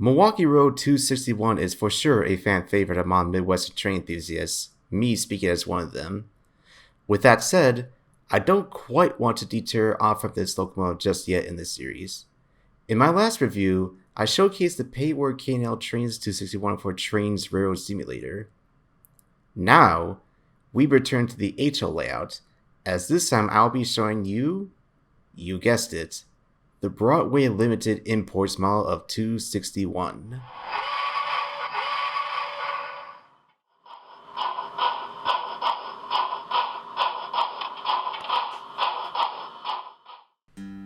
Milwaukee Road 261 is for sure a fan favorite among Midwestern train enthusiasts, me speaking as one of them. With that said, I don't quite want to deter off from this locomotive just yet in this series. In my last review, I showcased the payware K&L Trainz 261 for Trainz Railroad Simulator. Now, we return to the HO layout, as this time I'll be showing you guessed it, the Broadway Limited Imports model of 261.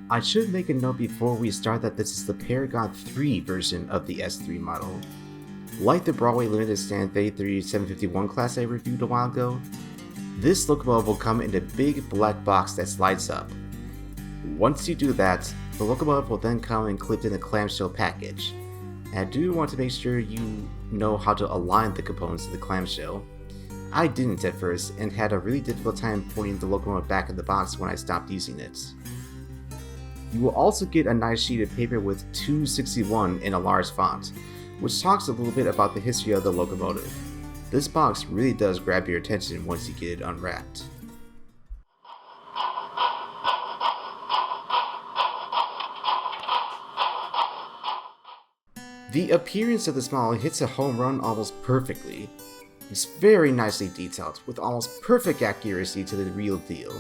I should make a note before we start that this is the Paragon 3 version of the S-3 model. Like the Broadway Limited Stand 3751 class I reviewed a while ago, this locomotive will come in a big black box that slides up. Once you do that, the locomotive will then come and clipped in a clamshell package. And I do want to make sure you know how to align the components of the clamshell. I didn't at first and had a really difficult time putting the locomotive back in the box when I stopped using it. You will also get a nice sheet of paper with 261 in a large font, which talks a little bit about the history of the locomotive. This box really does grab your attention once you get it unwrapped. The appearance of this model hits a home run almost perfectly. It's very nicely detailed, with almost perfect accuracy to the real deal.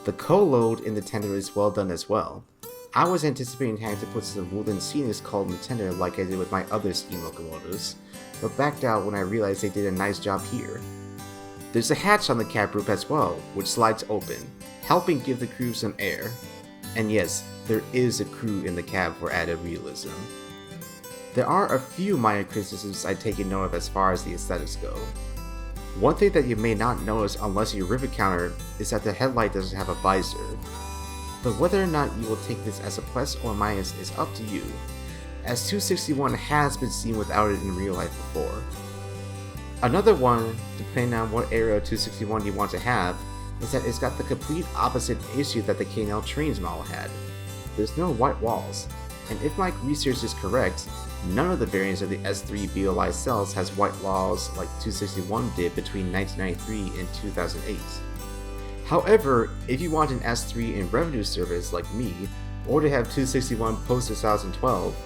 The co-load in the tender is well done as well. I was anticipating having to put some wooden seating cowl in the tender like I did with my other steam locomotives, but backed out when I realized they did a nice job here. There's a hatch on the cab roof as well, which slides open, helping give the crew some air. And yes, there is a crew in the cab for added realism. There are a few minor criticisms I've taken note of as far as the aesthetics go. One thing that you may not notice unless you're a rivet counter is that the headlight doesn't have a visor. But whether or not you will take this as a plus or minus is up to you, as 261 has been seen without it in real life before. Another one, depending on what area of 261 you want to have, is that it's got the complete opposite issue that the K&L Trainz model had. There's no white walls, and if my research is correct, none of the variants of the S3 BOLI cells has white walls like 261 did between 1993 and 2008. However, if you want an S3 in revenue service like me, or to have 261 post 2012,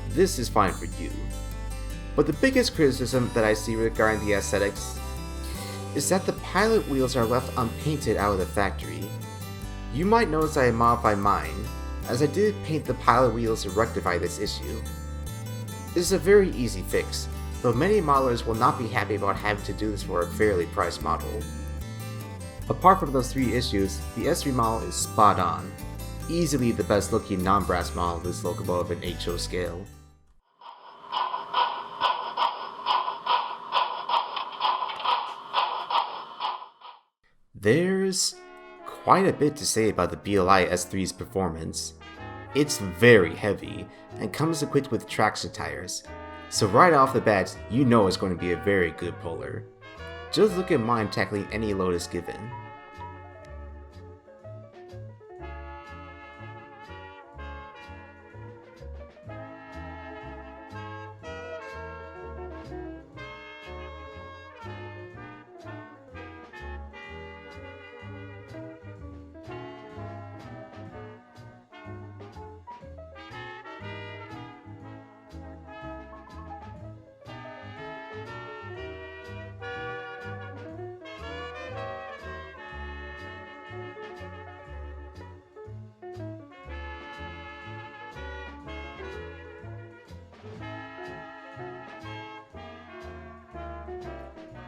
this is fine for you. But the biggest criticism that I see regarding the aesthetics is that the pilot wheels are left unpainted out of the factory. You might notice I modified mine, as I did paint the pilot wheels to rectify this issue. This is a very easy fix, though many modelers will not be happy about having to do this for a fairly priced model. Apart from those three issues, the S3 model is spot on. Easily the best looking non-brass model of this locomotive in HO scale. There's quite a bit to say about the BOLI S3's performance. It's very heavy, and comes equipped with traction tires, so right off the bat, you know it's going to be a very good puller. Just look at mine tackling any load is given.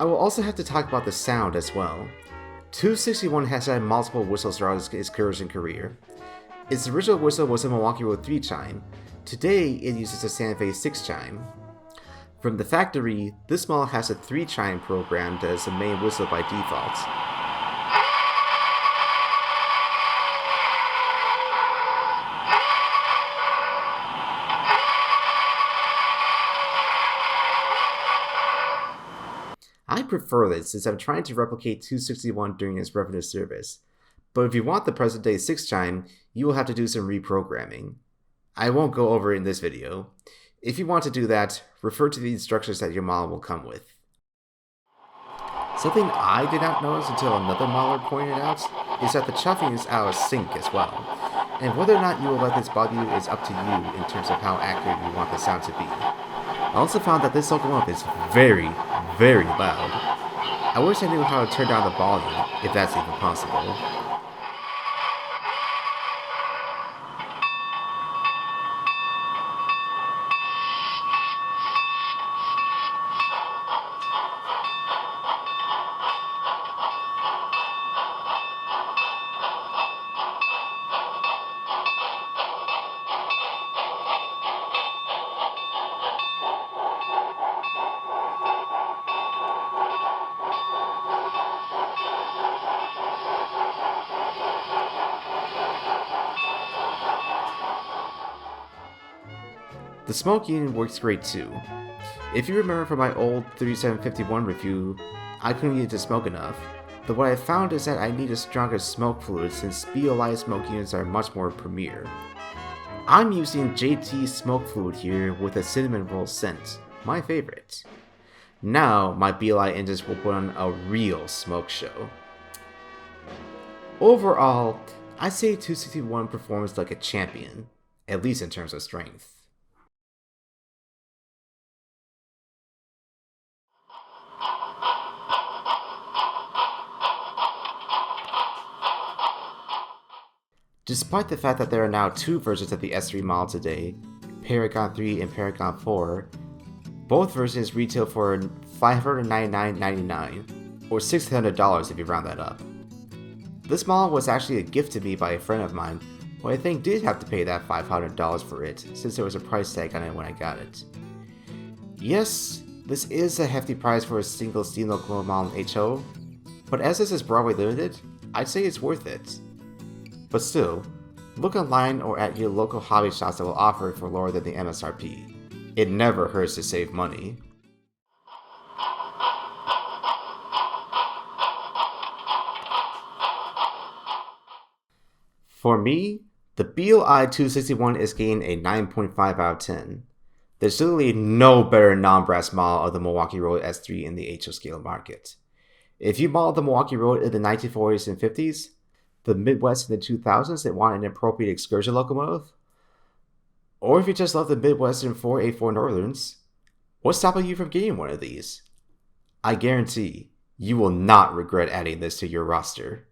I will also have to talk about the sound as well. 261 has had multiple whistles throughout its cursion career. Its original whistle was a Milwaukee Road 3 chime. Today, it uses a Santa Fe 6 chime. From the factory, this model has a 3 chime programmed as the main whistle by default. I prefer this since I'm trying to replicate 261 during its revenue service, but if you want the present day 6 chime, you will have to do some reprogramming. I won't go over it in this video. If you want to do that, refer to the instructions that your model will come with. Something I did not notice until another modeler pointed out is that the chuffing is out of sync as well, and whether or not you will let this bother you is up to you in terms of how accurate you want the sound to be. I also found that this locomotive is very, very loud. I wish I knew how to turn down the volume, if that's even possible. The smoke unit works great too. If you remember from my old 3751 review, I couldn't get it to smoke enough, but what I found is that I need a stronger smoke fluid since BLI smoke units are much more premier. I'm using JT smoke fluid here with a cinnamon roll scent, my favorite. Now my BLI engines will put on a real smoke show. Overall, I'd say 261 performs like a champion, at least in terms of strength. Despite the fact that there are now two versions of the S-3 model today, Paragon 3 and Paragon 4, both versions retail for $599.99, or $600 if you round that up. This model was actually a gift to me by a friend of mine, who I think did have to pay that $500 for it, since there was a price tag on it when I got it. Yes, this is a hefty price for a single steam locomotive model in HO, but as this is Broadway Limited, I'd say it's worth it. But still, look online or at your local hobby shops that will offer it for lower than the MSRP. It never hurts to save money. For me, the BLI 261 is getting a 9.5 out of 10. There's literally no better non-brass model of the Milwaukee Road S3 in the HO scale market. If you modeled the Milwaukee Road in the 1940s and 50s, the Midwest in the 2000s that want an appropriate excursion locomotive, or if you just love the Midwestern 484 Northerns, what's stopping you from getting one of these? I guarantee you will not regret adding this to your roster.